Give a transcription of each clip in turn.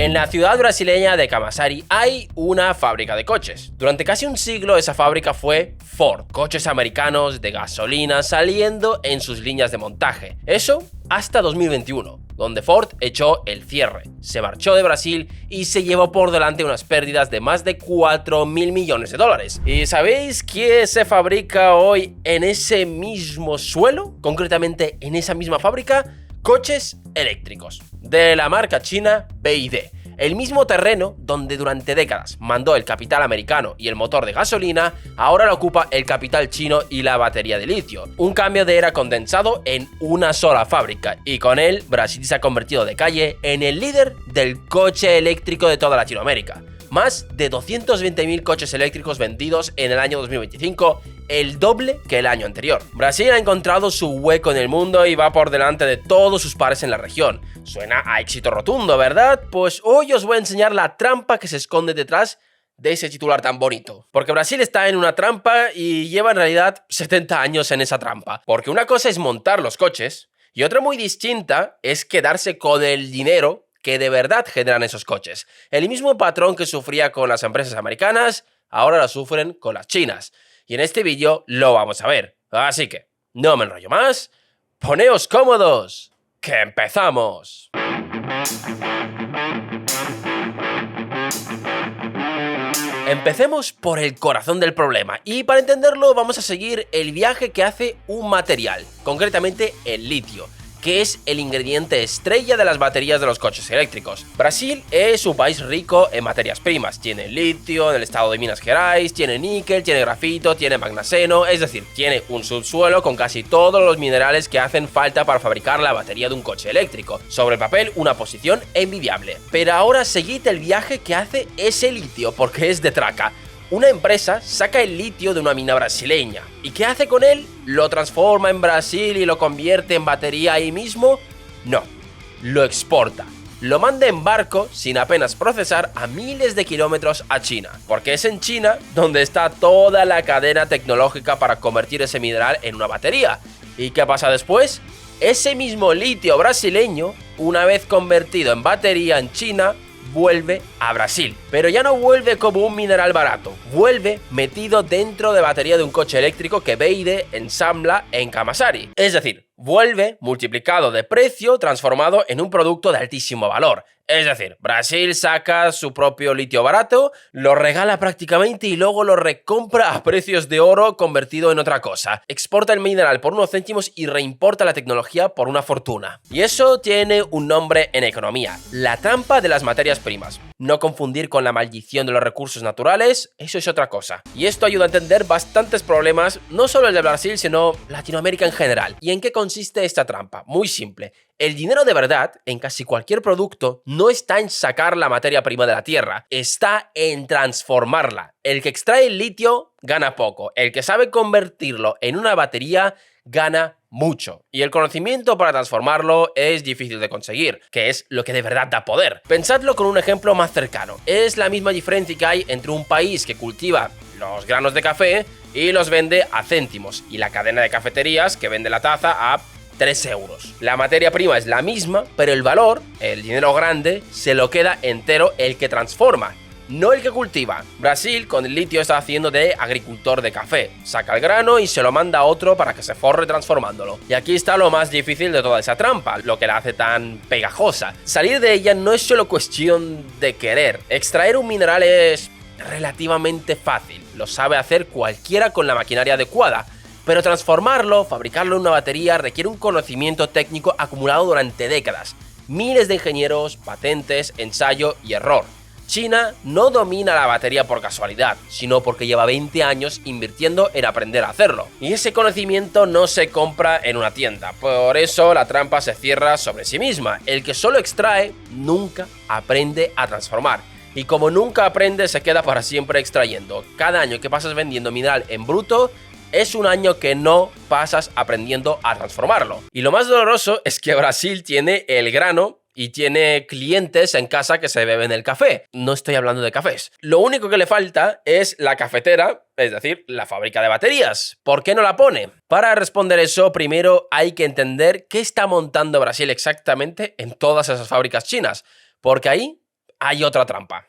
En la ciudad brasileña de Camaçari hay una fábrica de coches. Durante casi un siglo esa fábrica fue Ford, coches americanos de gasolina saliendo en sus líneas de montaje. Eso hasta 2021, donde Ford echó el cierre, se marchó de Brasil y se llevó por delante unas pérdidas de más de 4.000 millones de dólares. ¿Y sabéis qué se fabrica hoy en ese mismo suelo? Concretamente en esa misma fábrica, coches eléctricos de la marca china BYD. El mismo terreno donde durante décadas mandó el capital americano y el motor de gasolina, ahora lo ocupa el capital chino y la batería de litio. Un cambio de era condensado en una sola fábrica, y con él Brasil se ha convertido de calle en el líder del coche eléctrico de toda Latinoamérica. Más de 220.000 coches eléctricos vendidos en el año 2025, el doble que el año anterior. Brasil ha encontrado su hueco en el mundo y va por delante de todos sus pares en la región. Suena a éxito rotundo, ¿verdad? Pues hoy os voy a enseñar la trampa que se esconde detrás de ese titular tan bonito. Porque Brasil está en una trampa y lleva en realidad 70 años en esa trampa. Porque una cosa es montar los coches y otra muy distinta es quedarse con el dinero que de verdad generan esos coches. El mismo patrón que sufría con las empresas americanas, ahora lo sufren con las chinas. Y en este vídeo lo vamos a ver. Así que, no me enrollo más, poneos cómodos, que empezamos. Empecemos por el corazón del problema, y para entenderlo vamos a seguir el viaje que hace un material, concretamente el litio, que es el ingrediente estrella de las baterías de los coches eléctricos. Brasil es un país rico en materias primas. Tiene litio en el estado de Minas Gerais, tiene níquel, tiene grafito, tiene magneseno, es decir, tiene un subsuelo con casi todos los minerales que hacen falta para fabricar la batería de un coche eléctrico. Sobre el papel, una posición envidiable. Pero ahora seguid el viaje que hace ese litio, porque es de traca. Una empresa saca el litio de una mina brasileña. ¿Y qué hace con él? ¿Lo transforma en Brasil y lo convierte en batería ahí mismo? No, lo exporta. Lo manda en barco, sin apenas procesar, a miles de kilómetros a China. Porque es en China donde está toda la cadena tecnológica para convertir ese mineral en una batería. ¿Y qué pasa después? Ese mismo litio brasileño, una vez convertido en batería en China, vuelve a Brasil, pero ya no vuelve como un mineral barato, vuelve metido dentro de batería de un coche eléctrico que BYD ensambla en Camaçari. Es decir, vuelve multiplicado de precio, transformado en un producto de altísimo valor. Es decir, Brasil saca su propio litio barato, lo regala prácticamente y luego lo recompra a precios de oro convertido en otra cosa. Exporta el mineral por unos céntimos y reimporta la tecnología por una fortuna. Y eso tiene un nombre en economía: la trampa de las materias primas. No confundir con la maldición de los recursos naturales, eso es otra cosa. Y esto ayuda a entender bastantes problemas, no solo el de Brasil, sino Latinoamérica en general. ¿Y en qué consiste esta trampa? Muy simple. El dinero de verdad, en casi cualquier producto, no está en sacar la materia prima de la tierra, está en transformarla. El que extrae el litio gana poco, el que sabe convertirlo en una batería gana mucho. Y el conocimiento para transformarlo es difícil de conseguir, que es lo que de verdad da poder. Pensadlo con un ejemplo más cercano. Es la misma diferencia que hay entre un país que cultiva los granos de café y los vende a céntimos, y la cadena de cafeterías que vende la taza a 3 euros. La materia prima es la misma, pero el valor, el dinero grande, se lo queda entero el que transforma, no el que cultiva. Brasil con el litio está haciendo de agricultor de café. Saca el grano y se lo manda a otro para que se forre transformándolo. Y aquí está lo más difícil de toda esa trampa, lo que la hace tan pegajosa. Salir de ella no es solo cuestión de querer. Extraer un mineral es relativamente fácil, lo sabe hacer cualquiera con la maquinaria adecuada. Pero transformarlo, fabricarlo en una batería, requiere un conocimiento técnico acumulado durante décadas. Miles de ingenieros, patentes, ensayo y error. China no domina la batería por casualidad, sino porque lleva 20 años invirtiendo en aprender a hacerlo. Y ese conocimiento no se compra en una tienda, por eso la trampa se cierra sobre sí misma. El que solo extrae nunca aprende a transformar. Y como nunca aprende, se queda para siempre extrayendo. Cada año que pasas vendiendo mineral en bruto es un año que no pasas aprendiendo a transformarlo. Y lo más doloroso es que Brasil tiene el grano y tiene clientes en casa que se beben el café. No estoy hablando de cafés. Lo único que le falta es la cafetera, es decir, la fábrica de baterías. ¿Por qué no la pone? Para responder eso, primero hay que entender qué está montando Brasil exactamente en todas esas fábricas chinas. Porque ahí hay otra trampa.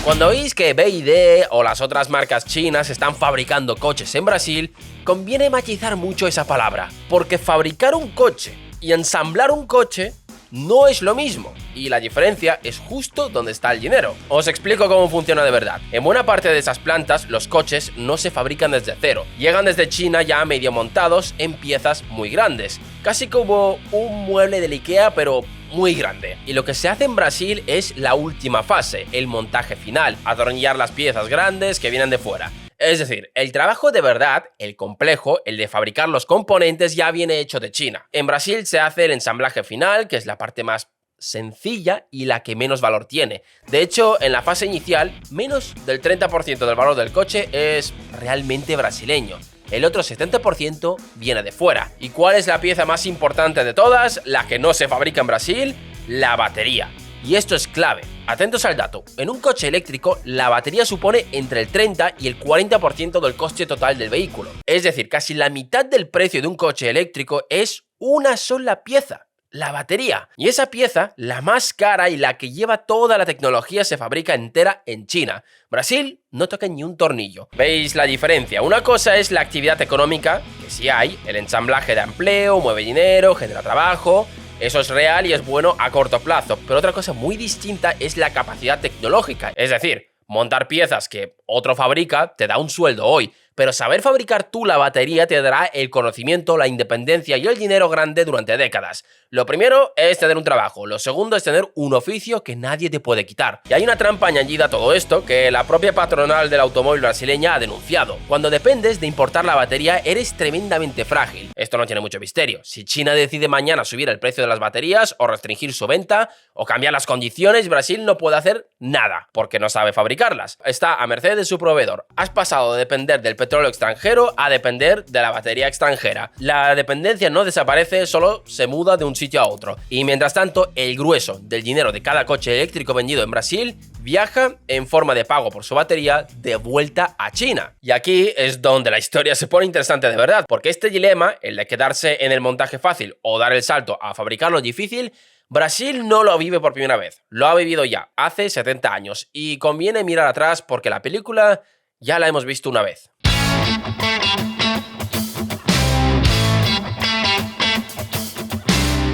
Cuando oís que BYD o las otras marcas chinas están fabricando coches en Brasil, conviene matizar mucho esa palabra, porque fabricar un coche y ensamblar un coche no es lo mismo, y la diferencia es justo donde está el dinero. Os explico cómo funciona de verdad. En buena parte de esas plantas, los coches no se fabrican desde cero. Llegan desde China ya medio montados en piezas muy grandes, casi como un mueble del IKEA, pero muy grande. Y lo que se hace en Brasil es la última fase, el montaje final, atornillar las piezas grandes que vienen de fuera. Es decir, el trabajo de verdad, el complejo, el de fabricar los componentes, ya viene hecho de China. En Brasil se hace el ensamblaje final, que es la parte más sencilla y la que menos valor tiene. De hecho, en la fase inicial, menos del 30% del valor del coche es realmente brasileño. El otro 70% viene de fuera. ¿Y cuál es la pieza más importante de todas? La que no se fabrica en Brasil, la batería. Y esto es clave. Atentos al dato. En un coche eléctrico, la batería supone entre el 30 y el 40% del coste total del vehículo. Es decir, casi la mitad del precio de un coche eléctrico es una sola pieza: la batería. Y esa pieza, la más cara y la que lleva toda la tecnología, se fabrica entera en China. Brasil no toca ni un tornillo. ¿Veis la diferencia? Una cosa es la actividad económica, que sí hay, el ensamblaje da empleo, mueve dinero, genera trabajo. Eso es real y es bueno a corto plazo, pero otra cosa muy distinta es la capacidad tecnológica. Es decir, montar piezas que otro fabrica te da un sueldo hoy, pero saber fabricar tú la batería te dará el conocimiento, la independencia y el dinero grande durante décadas. Lo primero es tener un trabajo, lo segundo es tener un oficio que nadie te puede quitar. Y hay una trampa añadida a todo esto que la propia patronal del automóvil brasileña ha denunciado. Cuando dependes de importar la batería, eres tremendamente frágil. Esto no tiene mucho misterio. Si China decide mañana subir el precio de las baterías o restringir su venta o cambiar las condiciones, Brasil no puede hacer nada porque no sabe fabricarlas. Está a merced de su proveedor. Has pasado de depender del petróleo extranjero a depender de la batería extranjera. La dependencia no desaparece, solo se muda de un sitio a otro. Y mientras tanto, el grueso del dinero de cada coche eléctrico vendido en Brasil viaja en forma de pago por su batería de vuelta a China. Y aquí es donde la historia se pone interesante de verdad, porque este dilema, el de quedarse en el montaje fácil o dar el salto a fabricarlo difícil, Brasil no lo vive por primera vez, lo ha vivido ya hace 70 años y conviene mirar atrás porque la película ya la hemos visto una vez.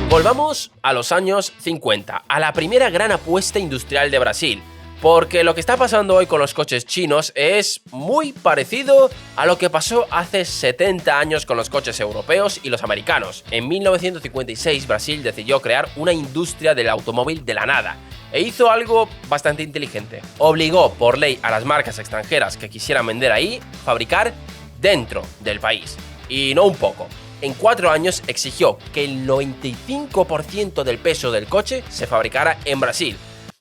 Volvamos a los años 50, a la primera gran apuesta industrial de Brasil, porque lo que está pasando hoy con los coches chinos es muy parecido a lo que pasó hace 70 años con los coches europeos y los americanos. En 1956 Brasil decidió crear una industria del automóvil de la nada, e hizo algo bastante inteligente. Obligó por ley a las marcas extranjeras que quisieran vender ahí, fabricar dentro del país. Y no un poco. En 4 años exigió que el 95% del peso del coche se fabricara en Brasil.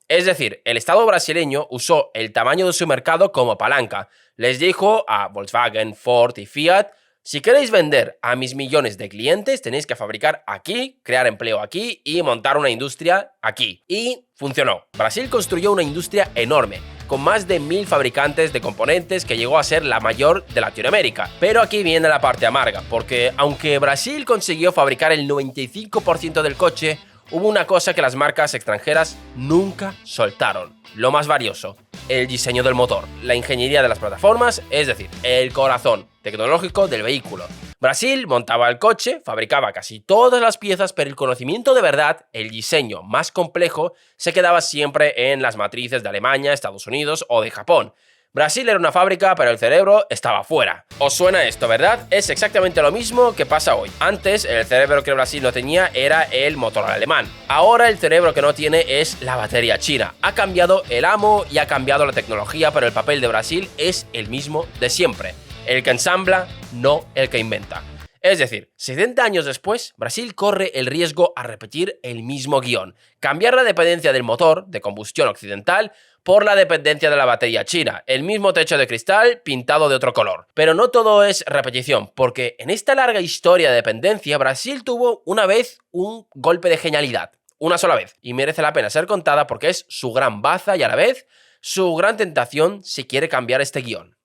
Es decir, el Estado brasileño usó el tamaño de su mercado como palanca. Les dijo a Volkswagen, Ford y Fiat: si queréis vender a mis millones de clientes, tenéis que fabricar aquí, crear empleo aquí y montar una industria aquí. Y funcionó. Brasil construyó una industria enorme, con más de 1000 fabricantes de componentes que llegó a ser la mayor de Latinoamérica. Pero aquí viene la parte amarga, porque aunque Brasil consiguió fabricar el 95% del coche, hubo una cosa que las marcas extranjeras nunca soltaron: lo más valioso, el diseño del motor, la ingeniería de las plataformas, es decir, el corazón tecnológico del vehículo. Brasil montaba el coche, fabricaba casi todas las piezas, pero el conocimiento de verdad, el diseño más complejo, se quedaba siempre en las matrices de Alemania, Estados Unidos o de Japón. Brasil era una fábrica, pero el cerebro estaba fuera. ¿Os suena esto, verdad? Es exactamente lo mismo que pasa hoy. Antes, el cerebro que Brasil no tenía era el motor alemán. Ahora el cerebro que no tiene es la batería china. Ha cambiado el amo y ha cambiado la tecnología, pero el papel de Brasil es el mismo de siempre: el que ensambla, no el que inventa. Es decir, 70 años después, Brasil corre el riesgo a repetir el mismo guión: cambiar la dependencia del motor de combustión occidental por la dependencia de la batería china, el mismo techo de cristal pintado de otro color. Pero no todo es repetición, porque en esta larga historia de dependencia, Brasil tuvo una vez un golpe de genialidad, una sola vez, y merece la pena ser contada porque es su gran baza y a la vez su gran tentación si quiere cambiar este guión.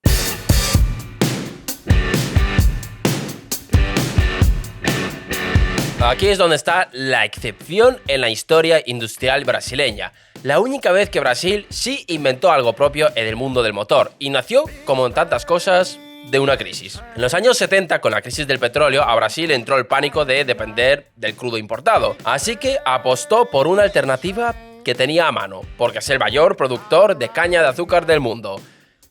Aquí es donde está la excepción en la historia industrial brasileña. La única vez que Brasil sí inventó algo propio en el mundo del motor, y nació, como en tantas cosas, de una crisis. En los años 70, con la crisis del petróleo, a Brasil entró el pánico de depender del crudo importado. Así que apostó por una alternativa que tenía a mano, porque es el mayor productor de caña de azúcar del mundo.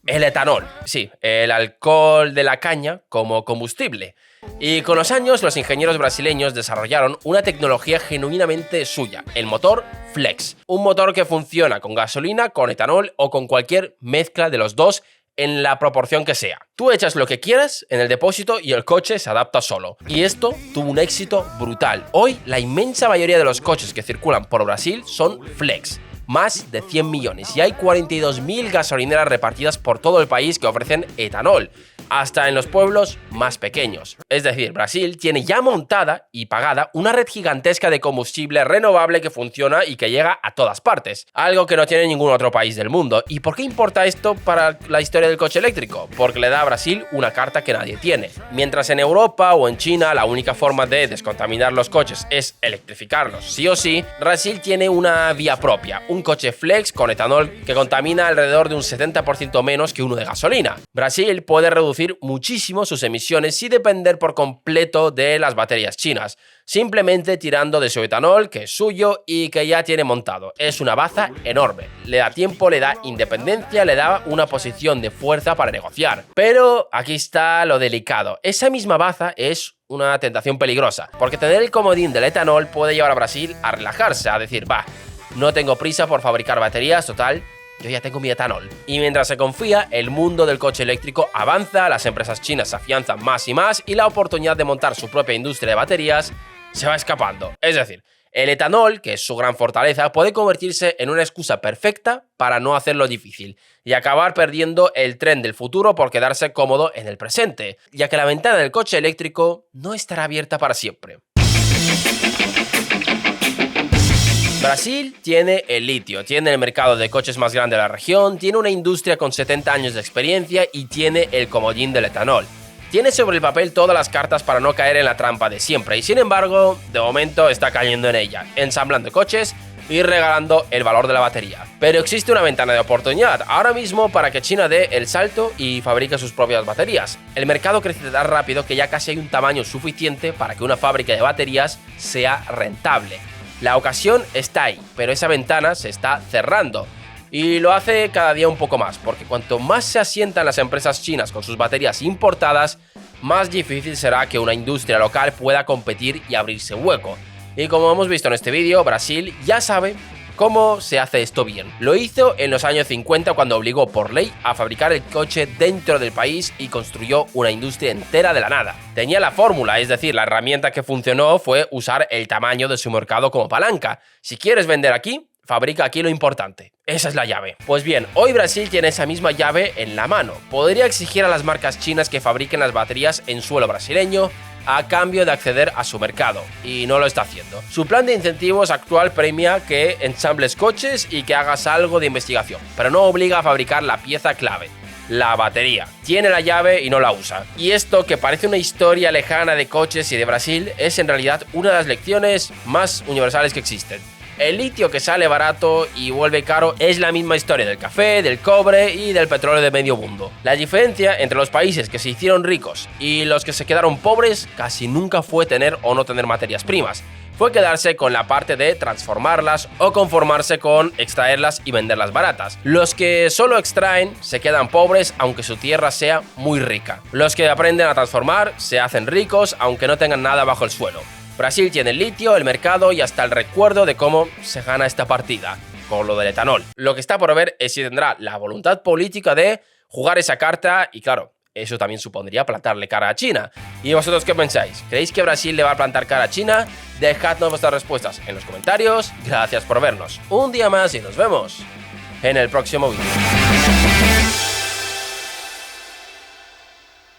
El etanol, sí, el alcohol de la caña como combustible. Y con los años, los ingenieros brasileños desarrollaron una tecnología genuinamente suya, el motor Flex. Un motor que funciona con gasolina, con etanol o con cualquier mezcla de los dos en la proporción que sea. Tú echas lo que quieras en el depósito y el coche se adapta solo. Y esto tuvo un éxito brutal. Hoy, la inmensa mayoría de los coches que circulan por Brasil son Flex. Más de 100 millones y hay 42.000 gasolineras repartidas por todo el país que ofrecen etanol, hasta en los pueblos más pequeños. Es decir, Brasil tiene ya montada y pagada una red gigantesca de combustible renovable que funciona y que llega a todas partes, algo que no tiene ningún otro país del mundo. ¿Y por qué importa esto para la historia del coche eléctrico? Porque le da a Brasil una carta que nadie tiene. Mientras en Europa o en China la única forma de descontaminar los coches es electrificarlos sí o sí, Brasil tiene una vía propia, un coche Flex con etanol que contamina alrededor de un 70% menos que uno de gasolina. Brasil puede reducir muchísimo sus emisiones sin depender por completo de las baterías chinas, simplemente tirando de su etanol, que es suyo y que ya tiene montado. Es una baza enorme, le da tiempo, le da independencia, le da una posición de fuerza para negociar. Pero aquí está lo delicado, esa misma baza es una tentación peligrosa, porque tener el comodín del etanol puede llevar a Brasil a relajarse, a decir, va, no tengo prisa por fabricar baterías, total, yo ya tengo mi etanol. Y mientras se confía, el mundo del coche eléctrico avanza, las empresas chinas se afianzan más y más y la oportunidad de montar su propia industria de baterías se va escapando. Es decir, el etanol, que es su gran fortaleza, puede convertirse en una excusa perfecta para no hacerlo difícil y acabar perdiendo el tren del futuro por quedarse cómodo en el presente, ya que la ventana del coche eléctrico no estará abierta para siempre. Brasil tiene el litio, tiene el mercado de coches más grande de la región, tiene una industria con 70 años de experiencia y tiene el comodín del etanol. Tiene sobre el papel todas las cartas para no caer en la trampa de siempre y sin embargo, de momento está cayendo en ella, ensamblando coches y regalando el valor de la batería. Pero existe una ventana de oportunidad ahora mismo para que China dé el salto y fabrique sus propias baterías. El mercado crece tan rápido que ya casi hay un tamaño suficiente para que una fábrica de baterías sea rentable. La ocasión está ahí, pero esa ventana se está cerrando. Y lo hace cada día un poco más, porque cuanto más se asientan las empresas chinas con sus baterías importadas, más difícil será que una industria local pueda competir y abrirse hueco. Y como hemos visto en este vídeo, Brasil ya sabe cómo se hace esto bien. Lo hizo en los años 50 cuando obligó por ley a fabricar el coche dentro del país y construyó una industria entera de la nada. Tenía la fórmula, es decir, la herramienta que funcionó fue usar el tamaño de su mercado como palanca. Si quieres vender aquí, fabrica aquí lo importante. Esa es la llave. Pues bien, hoy Brasil tiene esa misma llave en la mano. Podría exigir a las marcas chinas que fabriquen las baterías en suelo brasileño a cambio de acceder a su mercado, y no lo está haciendo. Su plan de incentivos actual premia que ensambles coches y que hagas algo de investigación, pero no obliga a fabricar la pieza clave, la batería. Tiene la llave y no la usa. Y esto, que parece una historia lejana de coches y de Brasil, es en realidad una de las lecciones más universales que existen. El litio, que sale barato y vuelve caro, es la misma historia del café, del cobre y del petróleo de medio mundo. La diferencia entre los países que se hicieron ricos y los que se quedaron pobres casi nunca fue tener o no tener materias primas. Fue quedarse con la parte de transformarlas o conformarse con extraerlas y venderlas baratas. Los que solo extraen se quedan pobres aunque su tierra sea muy rica. Los que aprenden a transformar se hacen ricos aunque no tengan nada bajo el suelo. Brasil tiene el litio, el mercado y hasta el recuerdo de cómo se gana esta partida, con lo del etanol. Lo que está por ver es si tendrá la voluntad política de jugar esa carta y, claro, eso también supondría plantarle cara a China. ¿Y vosotros qué pensáis? ¿Creéis que Brasil le va a plantar cara a China? Dejadnos vuestras respuestas en los comentarios. Gracias por vernos un día más y nos vemos en el próximo vídeo.